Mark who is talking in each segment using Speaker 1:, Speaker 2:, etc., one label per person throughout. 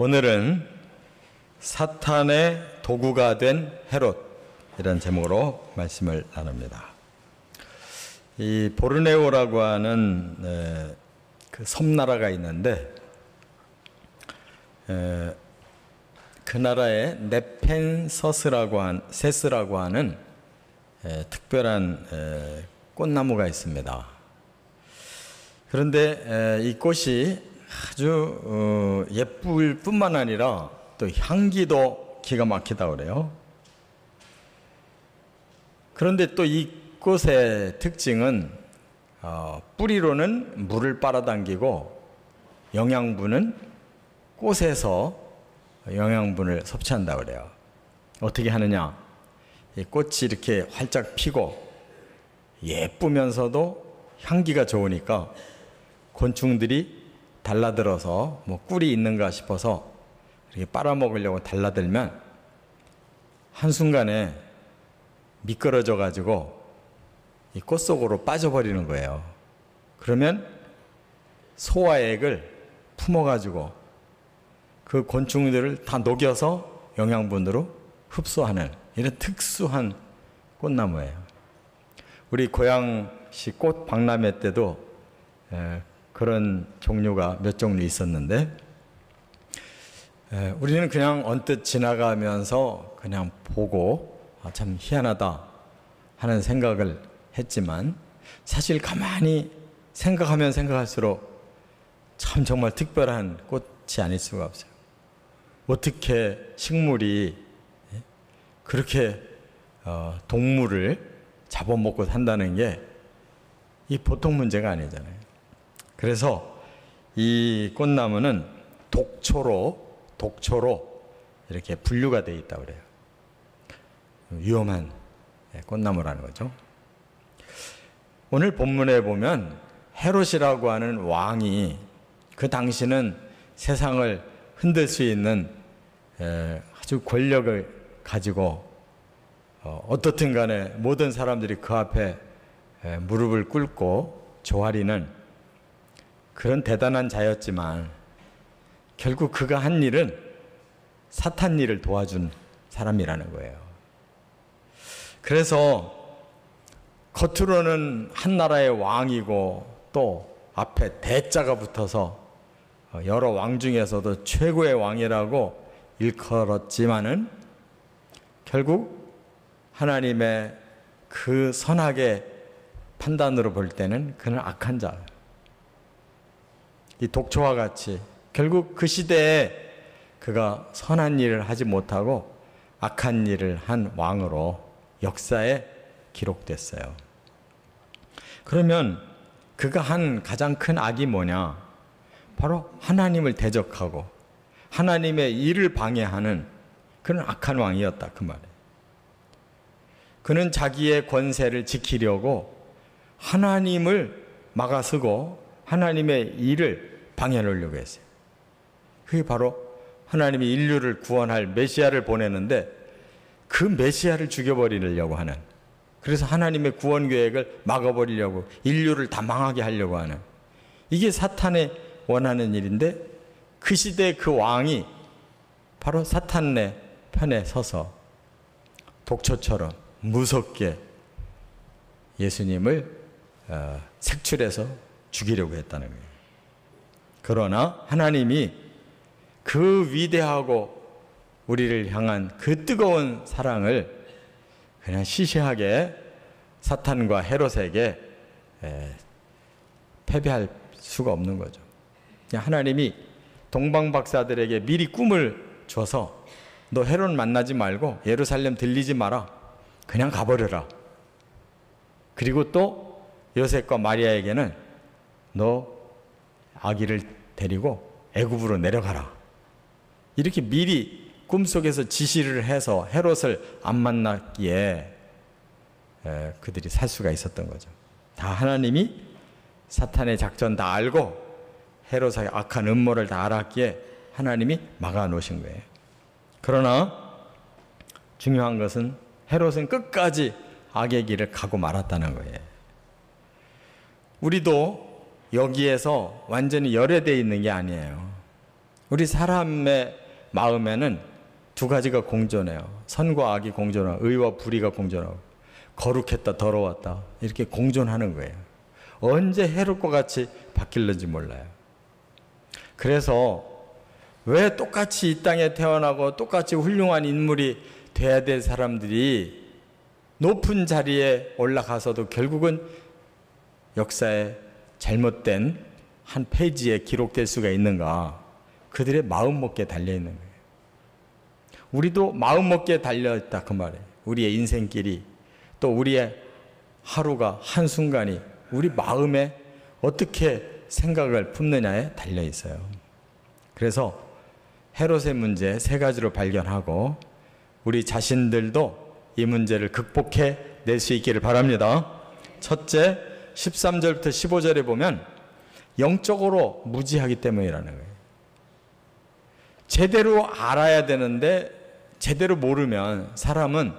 Speaker 1: 오늘은 사탄의 도구가 된 헤롯이라는 제목으로 말씀을 나눕니다. 이 보르네오라고 하는 그 섬나라가 있는데 그 나라에 세스라고 하는 특별한 꽃나무가 있습니다. 그런데 이 꽃이 아주 예쁠 뿐만 아니라 또 향기도 기가 막히다 그래요. 그런데 또 이 꽃의 특징은 뿌리로는 물을 빨아당기고 영양분은 꽃에서 영양분을 섭취한다 그래요. 어떻게 하느냐? 이 꽃이 이렇게 활짝 피고 예쁘면서도 향기가 좋으니까 곤충들이 달라들어서 뭐 꿀이 있는가 싶어서 이렇게 빨아먹으려고 달라들면 한순간에 미끄러져 가지고 이 꽃 속으로 빠져버리는 거예요. 그러면 소와 액을 품어가지고 그 곤충들을 다 녹여서 영양분으로 흡수하는 이런 특수한 꽃나무예요. 우리 고양시 꽃 박람회 때도 그런 종류가 몇 종류 있었는데 우리는 그냥 언뜻 지나가면서 그냥 보고 참 희한하다 하는 생각을 했지만 사실 가만히 생각하면 생각할수록 참 정말 특별한 꽃이 아닐 수가 없어요. 어떻게 식물이 그렇게 동물을 잡아먹고 산다는 게 이 보통 문제가 아니잖아요. 그래서 이 꽃나무는 독초로 이렇게 분류가 되어 있다고 그래요. 위험한 꽃나무라는 거죠. 오늘 본문에 보면 헤롯이라고 하는 왕이 그 당시는 세상을 흔들 수 있는 아주 권력을 가지고 어떻든 간에 모든 사람들이 그 앞에 무릎을 꿇고 조아리는 그런 대단한 자였지만 결국 그가 한 일은 사탄 일을 도와준 사람이라는 거예요. 그래서 겉으로는 한 나라의 왕이고 또 앞에 대자가 붙어서 여러 왕 중에서도 최고의 왕이라고 일컬었지만은 결국 하나님의 그 선악의 판단으로 볼 때는 그는 악한 자예요. 이 독초와 같이 결국 그 시대에 그가 선한 일을 하지 못하고 악한 일을 한 왕으로 역사에 기록됐어요. 그러면 그가 한 가장 큰 악이 뭐냐? 바로 하나님을 대적하고 하나님의 일을 방해하는 그런 악한 왕이었다 그 말이에요. 그는 자기의 권세를 지키려고 하나님을 막아서고 하나님의 일을 방해하려고 했어요. 그게 바로 하나님이 인류를 구원할 메시아를 보내는데 그 메시아를 죽여버리려고 하는, 그래서 하나님의 구원 계획을 막아버리려고 인류를 다 망하게 하려고 하는, 이게 사탄의 원하는 일인데 그 시대의 그 왕이 바로 사탄의 편에 서서 독초처럼 무섭게 예수님을 색출해서 죽이려고 했다는 거예요. 그러나 하나님이 그 위대하고 우리를 향한 그 뜨거운 사랑을 그냥 시시하게 사탄과 헤롯에게 패배할 수가 없는 거죠. 하나님이 동방 박사들에게 미리 꿈을 줘서 너 헤롯 만나지 말고 예루살렘 들리지 마라. 그냥 가버려라. 그리고 또 요셉과 마리아에게는 너 아기를 데리고 애굽으로 내려가라. 이렇게 미리 꿈속에서 지시를 해서 헤롯을 안 만났기에 그들이 살 수가 있었던 거죠. 다 하나님이 사탄의 작전 다 알고 헤롯의 악한 음모를 다 알았기에 하나님이 막아 놓으신 거예요. 그러나 중요한 것은 헤롯은 끝까지 악의 길을 가고 말았다는 거예요. 우리도 여기에서 완전히 열애되어 있는 게 아니에요. 우리 사람의 마음에는 두 가지가 공존해요. 선과 악이 공존하고 의와 불의가 공존하고 거룩했다 더러웠다 이렇게 공존하는 거예요. 언제 해롭고 같이 바뀔는지 몰라요. 그래서 왜 똑같이 이 땅에 태어나고 똑같이 훌륭한 인물이 돼야 될 사람들이 높은 자리에 올라가서도 결국은 역사에 잘못된 한 페이지에 기록될 수가 있는가? 그들의 마음먹기에 달려있는 거예요. 우리도 마음먹기에 달려있다 그 말이에요. 우리의 인생길이 또 우리의 하루가 한순간이 우리 마음에 어떻게 생각을 품느냐에 달려있어요. 그래서 헤롯의 문제 세 가지로 발견하고 우리 자신들도 이 문제를 극복해 낼 수 있기를 바랍니다. 첫째, 13절부터 15절에 보면 영적으로 무지하기 때문이라는 거예요. 제대로 알아야 되는데 제대로 모르면 사람은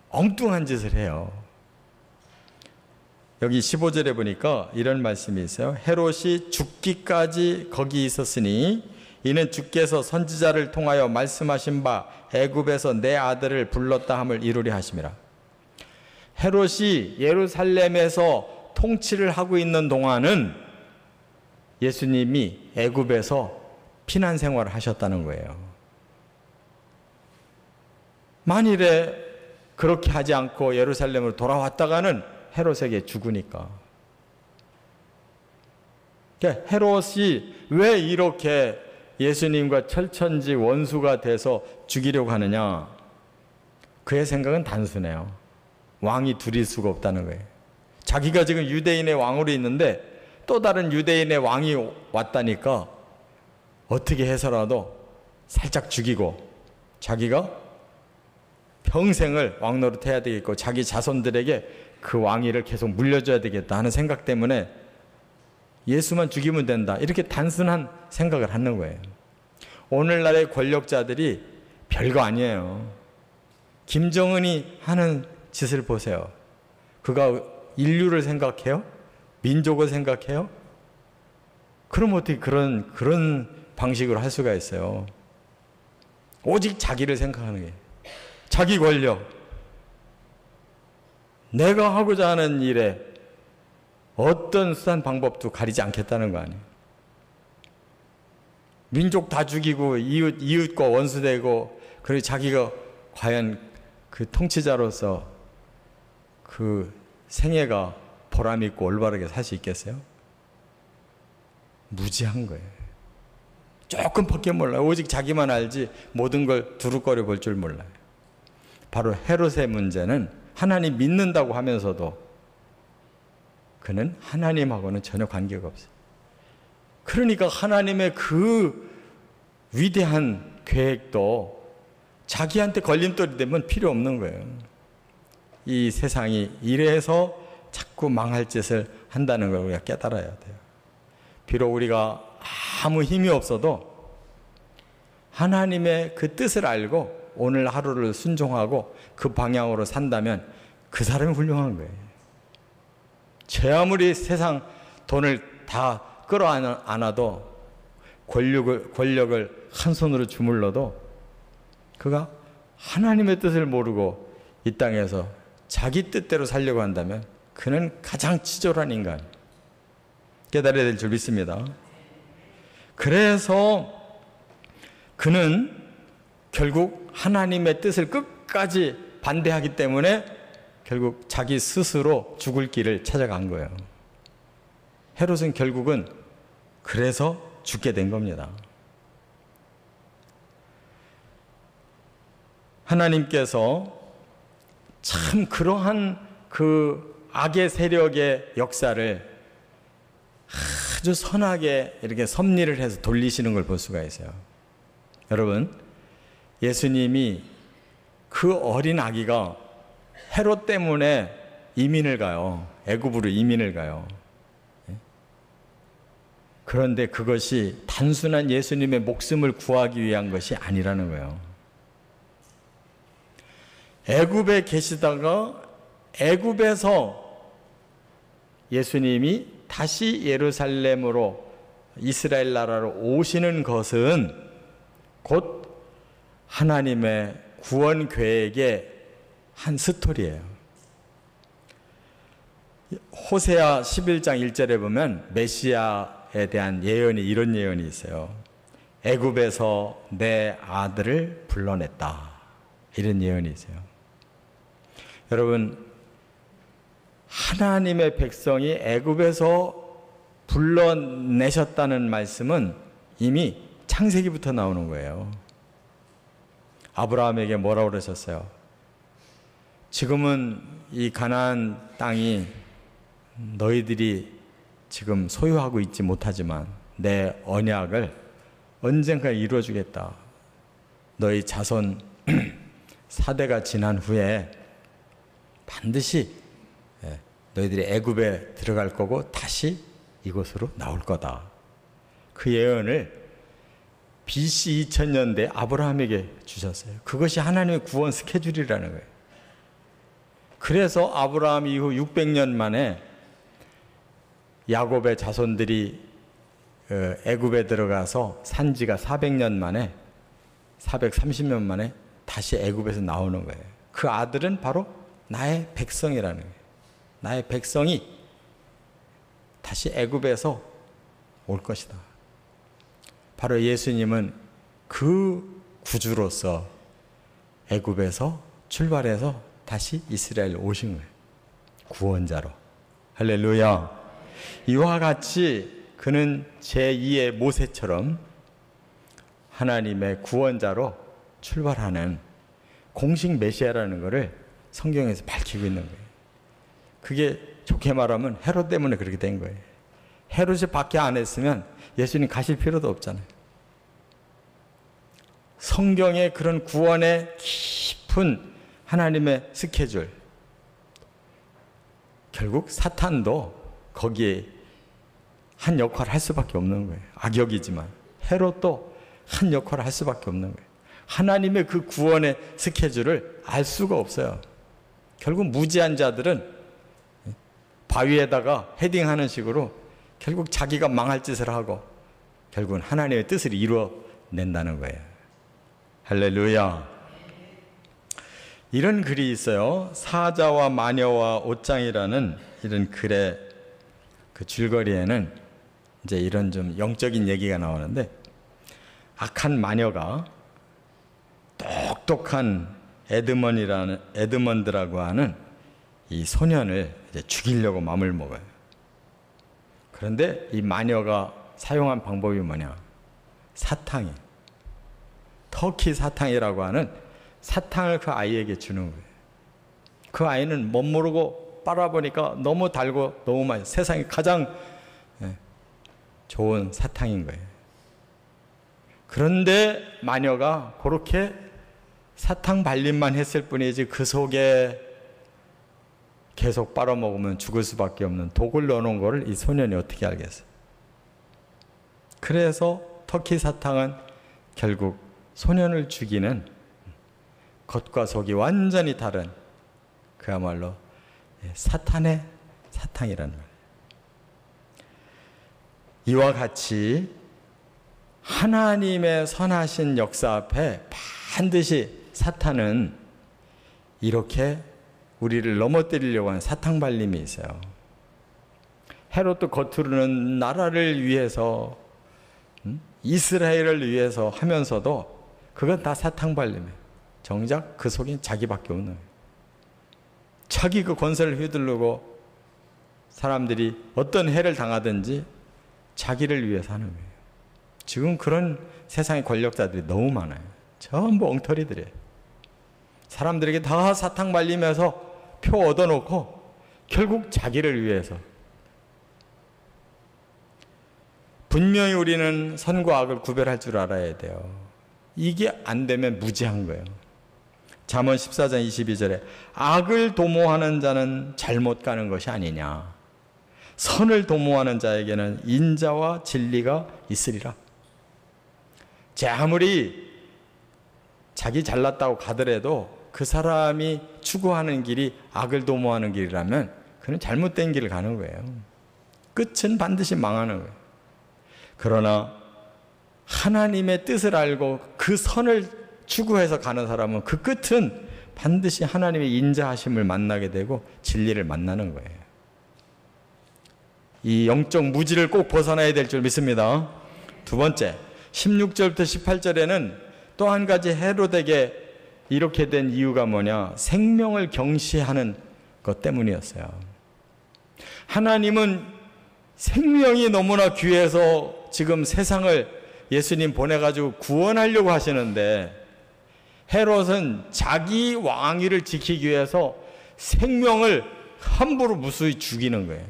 Speaker 1: 엉뚱한 짓을 해요. 여기 15절에 보니까 이런 말씀이 있어요. 헤롯이 죽기까지 거기 있었으니 이는 주께서 선지자를 통하여 말씀하신 바 애굽에서 내 아들을 불렀다 함을 이루려 하심이라. 헤롯이 예루살렘에서 통치를 하고 있는 동안은 예수님이 애굽에서 피난 생활을 하셨다는 거예요. 만일에 그렇게 하지 않고 예루살렘으로 돌아왔다가는 헤롯에게 죽으니까. 헤롯이 왜 이렇게 예수님과 철천지 원수가 돼서 죽이려고 하느냐? 그의 생각은 단순해요. 왕이 둘일 수가 없다는 거예요. 자기가 지금 유대인의 왕으로 있는데 또 다른 유대인의 왕이 왔다니까 어떻게 해서라도 살짝 죽이고 자기가 평생을 왕노릇 해야 되겠고 자기 자손들에게 그 왕위를 계속 물려줘야 되겠다 하는 생각 때문에 예수만 죽이면 된다 이렇게 단순한 생각을 하는 거예요. 오늘날의 권력자들이 별거 아니에요. 김정은이 하는 짓을 보세요. 그가 인류를 생각해요? 민족을 생각해요? 그럼 어떻게 그런 방식으로 할 수가 있어요? 오직 자기를 생각하는 거예요. 자기 권력. 내가 하고자 하는 일에 어떤 수단 방법도 가리지 않겠다는 거 아니에요. 민족 다 죽이고 이웃과 원수되고 그리고 자기가 과연 그 통치자로서 그 생애가 보람 있고 올바르게 살 수 있겠어요? 무지한 거예요. 조금밖에 몰라요. 오직 자기만 알지 모든 걸 두루거려 볼 줄 몰라요. 바로 헤롯의 문제는 하나님 믿는다고 하면서도 그는 하나님하고는 전혀 관계가 없어요. 그러니까 하나님의 그 위대한 계획도 자기한테 걸림돌이 되면 필요 없는 거예요. 이 세상이 이래서 자꾸 망할 짓을 한다는 걸 우리가 깨달아야 돼요. 비록 우리가 아무 힘이 없어도 하나님의 그 뜻을 알고 오늘 하루를 순종하고 그 방향으로 산다면 그 사람이 훌륭한 거예요. 제 아무리 세상 돈을 다 끌어안아도 권력을 한 손으로 주물러도 그가 하나님의 뜻을 모르고 이 땅에서 자기 뜻대로 살려고 한다면 그는 가장 치졸한 인간. 깨달아야 될 줄 믿습니다. 그래서 그는 결국 하나님의 뜻을 끝까지 반대하기 때문에 결국 자기 스스로 죽을 길을 찾아간 거예요. 헤롯은 결국은 그래서 죽게 된 겁니다. 하나님께서 참 그러한 그 악의 세력의 역사를 아주 선하게 이렇게 섭리를 해서 돌리시는 걸 볼 수가 있어요. 여러분, 예수님이 그 어린 아기가 헤롯 때문에 이민을 가요. 애굽으로 이민을 가요. 그런데 그것이 단순한 예수님의 목숨을 구하기 위한 것이 아니라는 거예요. 애굽에 계시다가 애굽에서 예수님이 다시 예루살렘으로 이스라엘 나라로 오시는 것은 곧 하나님의 구원 계획의 한 스토리예요. 호세아 11장 1절에 보면 메시아에 대한 예언이 이런 예언이 있어요. 애굽에서 내 아들을 불러냈다. 이런 예언이 있어요. 여러분, 하나님의 백성이 애굽에서 불러내셨다는 말씀은 이미 창세기부터 나오는 거예요. 아브라함에게 뭐라고 그러셨어요? 지금은 이 가나안 땅이 너희들이 지금 소유하고 있지 못하지만 내 언약을 언젠가 이루어주겠다. 너희 자손 사대가 지난 후에 반드시 너희들이 애굽에 들어갈 거고 다시 이곳으로 나올 거다. 그 예언을 BC 2000년대 아브라함에게 주셨어요. 그것이 하나님의 구원 스케줄이라는 거예요. 그래서 아브라함 이후 600년 만에 야곱의 자손들이 애굽에 들어가서 산지가 400년 만에 430년 만에 다시 애굽에서 나오는 거예요. 그 아들은 바로 나의 백성이라는 거예요. 나의 백성이 다시 애굽에서 올 것이다. 바로 예수님은 그 구주로서 애굽에서 출발해서 다시 이스라엘 오신 거예요. 구원자로. 할렐루야. 이와 같이 그는 제2의 모세처럼 하나님의 구원자로 출발하는 공식 메시아라는 것을 성경에서 밝히고 있는 거예요. 그게 좋게 말하면 헤롯 때문에 그렇게 된 거예요. 헤롯이 밖에 안 했으면 예수님 가실 필요도 없잖아요. 성경의 그런 구원의 깊은 하나님의 스케줄, 결국 사탄도 거기에 한 역할을 할 수밖에 없는 거예요. 악역이지만 헤롯도 한 역할을 할 수밖에 없는 거예요. 하나님의 그 구원의 스케줄을 알 수가 없어요. 결국 무지한 자들은 바위에다가 헤딩하는 식으로 결국 자기가 망할 짓을 하고 결국은 하나님의 뜻을 이루어낸다는 거예요. 할렐루야. 이런 글이 있어요. 사자와 마녀와 옷장이라는 이런 글의 그 줄거리에는 이제 이런 좀 영적인 얘기가 나오는데, 악한 마녀가 똑똑한 에드먼드라고 하는 이 소년을 이제 죽이려고 마음을 먹어요. 그런데 이 마녀가 사용한 방법이 뭐냐? 사탕이에요. 터키 사탕이라고 하는 사탕을 그 아이에게 주는 거예요. 그 아이는 못 모르고 빨아보니까 너무 달고 너무 맛있어요. 세상에 가장 좋은 사탕인 거예요. 그런데 마녀가 그렇게 사탕 발림만 했을 뿐이지 그 속에 계속 빨아먹으면 죽을 수밖에 없는 독을 넣어놓은 거를 이 소년이 어떻게 알겠어요? 그래서 터키 사탕은 결국 소년을 죽이는 겉과 속이 완전히 다른 그야말로 사탄의 사탕이라는 말이에요. 이와 같이 하나님의 선하신 역사 앞에 반드시 사탄은 이렇게 우리를 넘어뜨리려고 하는 사탕 발림이 있어요. 헤롯도 겉으로는 나라를 위해서 이스라엘을 위해서 하면서도 그건 다 사탕 발림이에요. 정작 그 속엔 자기밖에 없는 거예요. 자기 그 권세를 휘두르고 사람들이 어떤 해를 당하든지 자기를 위해서 하는 거예요. 지금 그런 세상의 권력자들이 너무 많아요. 전부 엉터리들이에요. 사람들에게 다 사탕 발리면서 표 얻어놓고 결국 자기를 위해서. 분명히 우리는 선과 악을 구별할 줄 알아야 돼요. 이게 안 되면 무지한 거예요. 잠언 14장 22절에 악을 도모하는 자는 잘못 가는 것이 아니냐. 선을 도모하는 자에게는 인자와 진리가 있으리라. 아무리 자기 잘났다고 가더라도 그 사람이 추구하는 길이 악을 도모하는 길이라면 그는 잘못된 길을 가는 거예요. 끝은 반드시 망하는 거예요. 그러나 하나님의 뜻을 알고 그 선을 추구해서 가는 사람은 그 끝은 반드시 하나님의 인자하심을 만나게 되고 진리를 만나는 거예요. 이 영적 무지를 꼭 벗어나야 될 줄 믿습니다. 두 번째, 16절부터 18절에는 또 한 가지 헤롯에게 이렇게 된 이유가 뭐냐? 생명을 경시하는 것 때문이었어요. 하나님은 생명이 너무나 귀해서 지금 세상을 예수님 보내가지고 구원하려고 하시는데, 헤롯은 자기 왕위를 지키기 위해서 생명을 함부로 무수히 죽이는 거예요.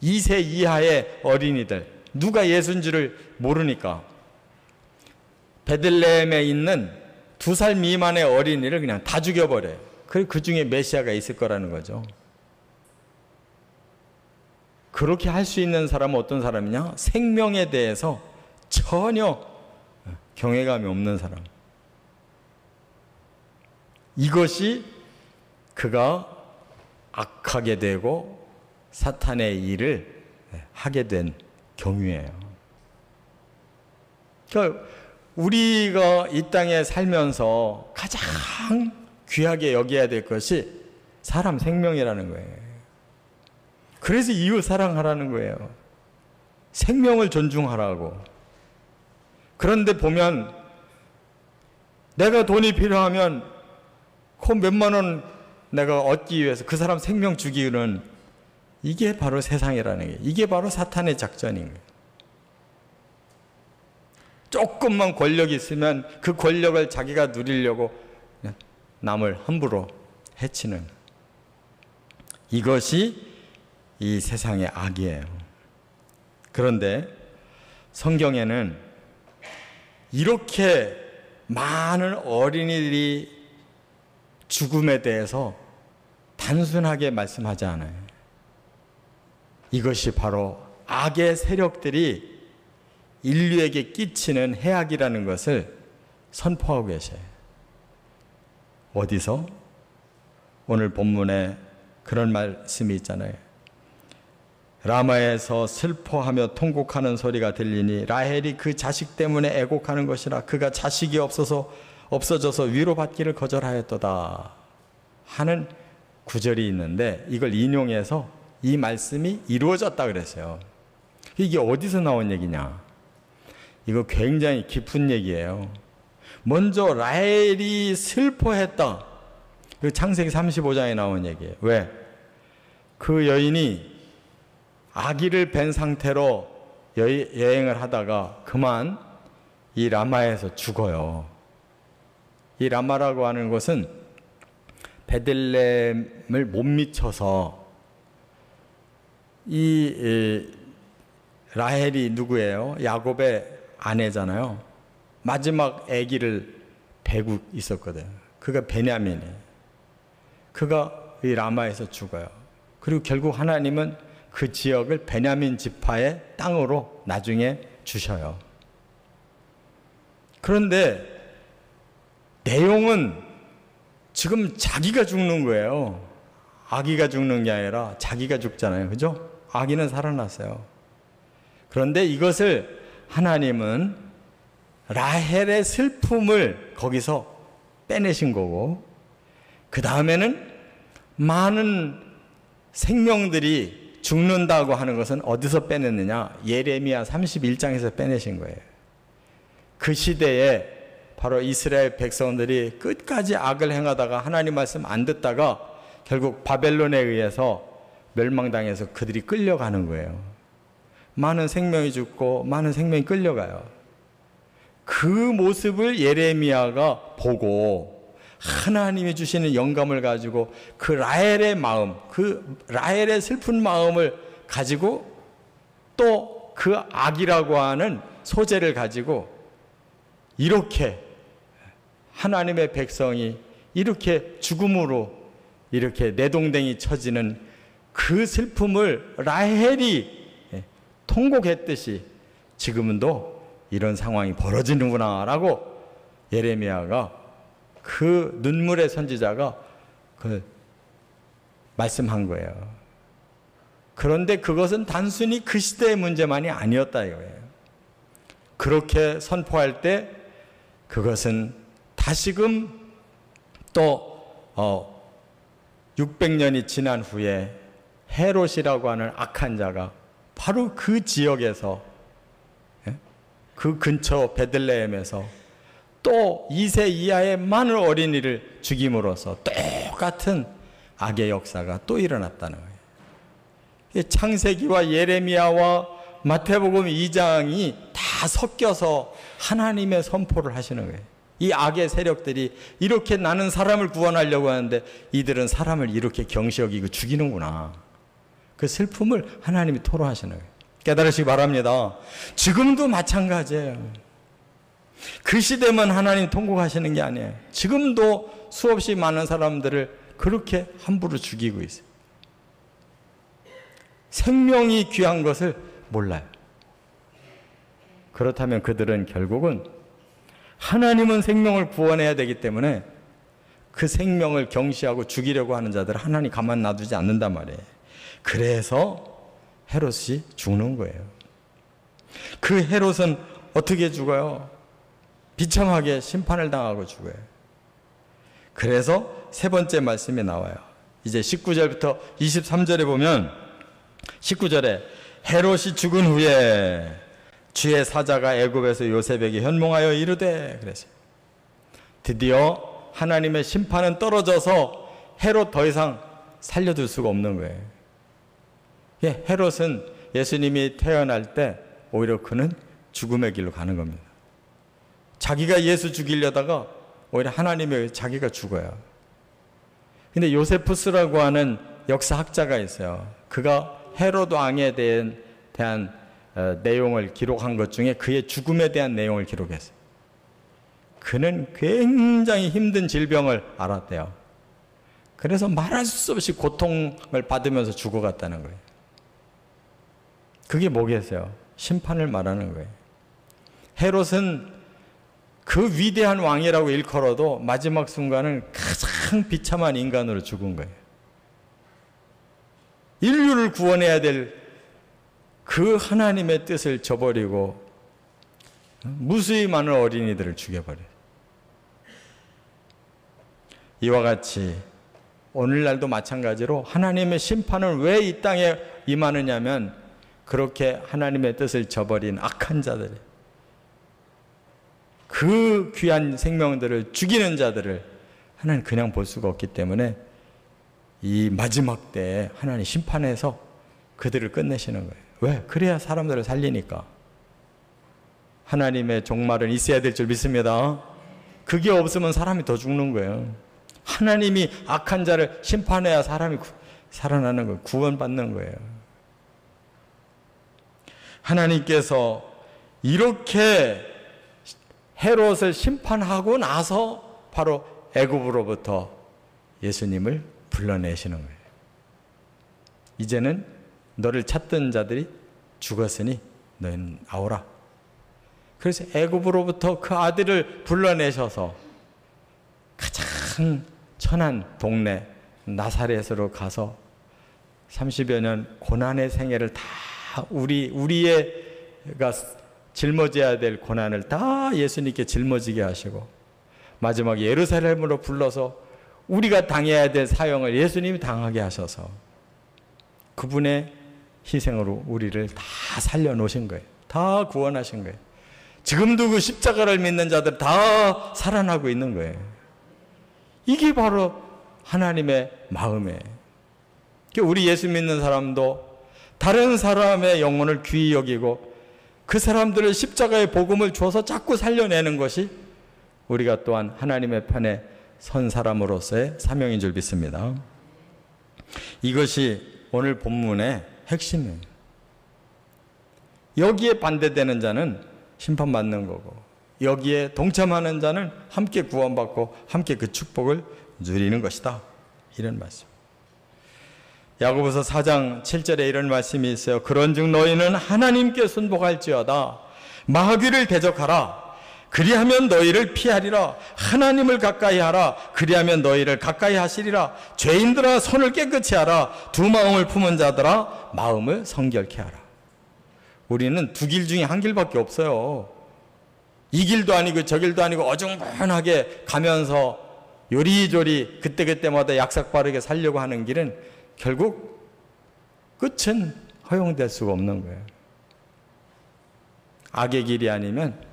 Speaker 1: 2세 이하의 어린이들, 누가 예수인 줄을 모르니까 베들레헴에 있는 2살 미만의 어린이를 그냥 다 죽여버려요. 그 중에 메시아가 있을 거라는 거죠. 그렇게 할 수 있는 사람은 어떤 사람이냐? 생명에 대해서 전혀 경외감이 없는 사람. 이것이 그가 악하게 되고 사탄의 일을 하게 된 경위예요. 그러니까 우리가 이 땅에 살면서 가장 귀하게 여겨야 될 것이 사람 생명이라는 거예요. 그래서 이웃 사랑하라는 거예요. 생명을 존중하라고. 그런데 보면 내가 돈이 필요하면 그 몇만 원 내가 얻기 위해서 그 사람 생명 죽이는, 이게 바로 세상이라는 게, 이게 바로 사탄의 작전인 거예요. 조금만 권력이 있으면 그 권력을 자기가 누리려고 남을 함부로 해치는, 이것이 이 세상의 악이에요. 그런데 성경에는 이렇게 많은 어린이들이 죽음에 대해서 단순하게 말씀하지 않아요. 이것이 바로 악의 세력들이 인류에게 끼치는 해악이라는 것을 선포하고 계셔요. 어디서? 오늘 본문에 그런 말씀이 있잖아요. 라마에서 슬퍼하며 통곡하는 소리가 들리니 라헬이 그 자식 때문에 애곡하는 것이라. 그가 자식이 없어져서 위로받기를 거절하였도다 하는 구절이 있는데, 이걸 인용해서 이 말씀이 이루어졌다 그랬어요. 이게 어디서 나온 얘기냐? 이거 굉장히 깊은 얘기예요. 먼저 라헬이 슬퍼했다. 창세기 35장에 나온 얘기예요. 왜? 그 여인이 아기를 뵌 상태로 여행을 하다가 그만 이 라마에서 죽어요. 이 라마라고 하는 곳은 베들레헴을 못 미쳐서, 이 라헬이 누구예요? 야곱의 아내잖아요. 마지막 아기를 베고 있었거든. 그가 베냐민이에요. 그가 이 라마에서 죽어요. 그리고 결국 하나님은 그 지역을 베냐민 지파의 땅으로 나중에 주셔요. 그런데 내용은 지금 자기가 죽는 거예요. 아기가 죽는 게 아니라 자기가 죽잖아요. 그죠? 아기는 살아났어요. 그런데 이것을 하나님은 라헬의 슬픔을 거기서 빼내신 거고, 그 다음에는 많은 생명들이 죽는다고 하는 것은 어디서 빼냈느냐? 예레미야 31장에서 빼내신 거예요. 그 시대에 바로 이스라엘 백성들이 끝까지 악을 행하다가 하나님 말씀 안 듣다가 결국 바벨론에 의해서 멸망당해서 그들이 끌려가는 거예요. 많은 생명이 죽고 많은 생명이 끌려가요. 그 모습을 예레미야가 보고 하나님이 주시는 영감을 가지고 그 라헬의 마음, 그 라헬의 슬픈 마음을 가지고 또 그 악이라고 하는 소재를 가지고 이렇게 하나님의 백성이 이렇게 죽음으로 이렇게 내동댕이 쳐지는 그 슬픔을 라헬이 통곡했듯이 지금도 이런 상황이 벌어지는구나 라고 예레미야가, 그 눈물의 선지자가 그 말씀한 거예요. 그런데 그것은 단순히 그 시대의 문제만이 아니었다 이거예요. 그렇게 선포할 때 그것은 다시금 또 600년이 지난 후에 헤롯이라고 하는 악한 자가 바로 그 지역에서, 그 근처 베들레헴에서 또 2세 이하의 많은 어린이를 죽임으로써 똑같은 악의 역사가 또 일어났다는 거예요. 창세기와 예레미야와 마태복음 2장이 다 섞여서 하나님의 선포를 하시는 거예요. 이 악의 세력들이 이렇게 나는 사람을 구원하려고 하는데 이들은 사람을 이렇게 경시 여기고 죽이는구나. 그 슬픔을 하나님이 토로하시는 거예요. 깨달으시기 바랍니다. 지금도 마찬가지예요. 그 시대만 하나님 통곡하시는 게 아니에요. 지금도 수없이 많은 사람들을 그렇게 함부로 죽이고 있어요. 생명이 귀한 것을 몰라요. 그렇다면 그들은 결국은 하나님은 생명을 구원해야 되기 때문에 그 생명을 경시하고 죽이려고 하는 자들을 하나님 가만 놔두지 않는단 말이에요. 그래서 헤롯이 죽는 거예요. 그 헤롯은 어떻게 죽어요? 비참하게 심판을 당하고 죽어요. 그래서 세 번째 말씀이 나와요. 이제 19절부터 23절에 보면 19절에 헤롯이 죽은 후에 주의 사자가 애굽에서 요셉에게 현몽하여 이르되 그랬어요. 드디어 하나님의 심판은 떨어져서 헤롯 더 이상 살려둘 수가 없는 거예요. 헤롯은 예수님이 태어날 때 오히려 그는 죽음의 길로 가는 겁니다. 자기가 예수 죽이려다가 오히려 하나님의 자기가 죽어요. 근데 요세푸스라고 하는 역사학자가 있어요. 그가 헤롯 왕에 대한 내용을 기록한 것 중에 그의 죽음에 대한 내용을 기록했어요. 그는 굉장히 힘든 질병을 앓았대요. 그래서 말할 수 없이 고통을 받으면서 죽어갔다는 거예요. 그게 뭐겠어요? 심판을 말하는 거예요. 헤롯은 그 위대한 왕이라고 일컬어도 마지막 순간은 가장 비참한 인간으로 죽은 거예요. 인류를 구원해야 될 그 하나님의 뜻을 저버리고 무수히 많은 어린이들을 죽여버려요. 이와 같이 오늘날도 마찬가지로 하나님의 심판은 왜 이 땅에 임하느냐면 그렇게 하나님의 뜻을 저버린 악한 자들, 그 귀한 생명들을 죽이는 자들을 하나님 그냥 볼 수가 없기 때문에 이 마지막 때에 하나님 심판해서 그들을 끝내시는 거예요. 왜? 그래야 사람들을 살리니까. 하나님의 종말은 있어야 될 줄 믿습니다. 그게 없으면 사람이 더 죽는 거예요. 하나님이 악한 자를 심판해야 사람이 살아나는 거예요. 구원받는 거예요. 하나님께서 이렇게 헤롯을 심판하고 나서 바로 애굽으로부터 예수님을 불러내시는 거예요. 이제는 너를 찾던 자들이 죽었으니 너희는 나오라. 그래서 애굽으로부터 그 아들을 불러내셔서 가장 천한 동네 나사렛으로 가서 30여 년 고난의 생애를 다 우리가 짊어져야 될 고난을 다 예수님께 짊어지게 하시고 마지막에 예루살렘으로 불러서 우리가 당해야 될 사형을 예수님이 당하게 하셔서 그분의 희생으로 우리를 다 살려놓으신 거예요. 다 구원하신 거예요. 지금도 그 십자가를 믿는 자들 다 살아나고 있는 거예요. 이게 바로 하나님의 마음이에요. 우리 예수 믿는 사람도 다른 사람의 영혼을 귀히 여기고 그 사람들을 십자가의 복음을 줘서 자꾸 살려내는 것이 우리가 또한 하나님의 편에 선 사람으로서의 사명인 줄 믿습니다. 이것이 오늘 본문의 핵심이에요. 여기에 반대되는 자는 심판받는 거고 여기에 동참하는 자는 함께 구원받고 함께 그 축복을 누리는 것이다. 이런 말씀. 야고보서 4장 7절에 이런 말씀이 있어요. 그런즉 너희는 하나님께 순복할지어다. 마귀를 대적하라. 그리하면 너희를 피하리라. 하나님을 가까이 하라. 그리하면 너희를 가까이 하시리라. 죄인들아 손을 깨끗이 하라. 두 마음을 품은 자들아 마음을 성결케 하라. 우리는 두 길 중에 한 길밖에 없어요. 이 길도 아니고 저 길도 아니고 어중간하게 가면서 요리조리 그때그때마다 약삭 빠르게 살려고 하는 길은 결국 끝은 허용될 수가 없는 거예요. 악의 길이 아니면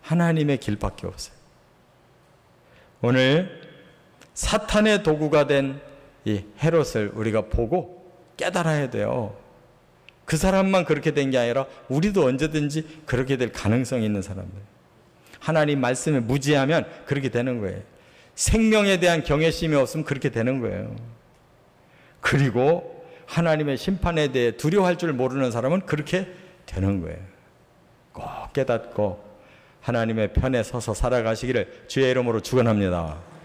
Speaker 1: 하나님의 길밖에 없어요. 오늘 사탄의 도구가 된 이 헤롯을 우리가 보고 깨달아야 돼요. 그 사람만 그렇게 된 게 아니라 우리도 언제든지 그렇게 될 가능성이 있는 사람들. 하나님 말씀에 무지하면 그렇게 되는 거예요. 생명에 대한 경외심이 없으면 그렇게 되는 거예요. 그리고 하나님의 심판에 대해 두려워할 줄 모르는 사람은 그렇게 되는 거예요. 꼭 깨닫고 하나님의 편에 서서 살아가시기를 주의 이름으로 축원합니다.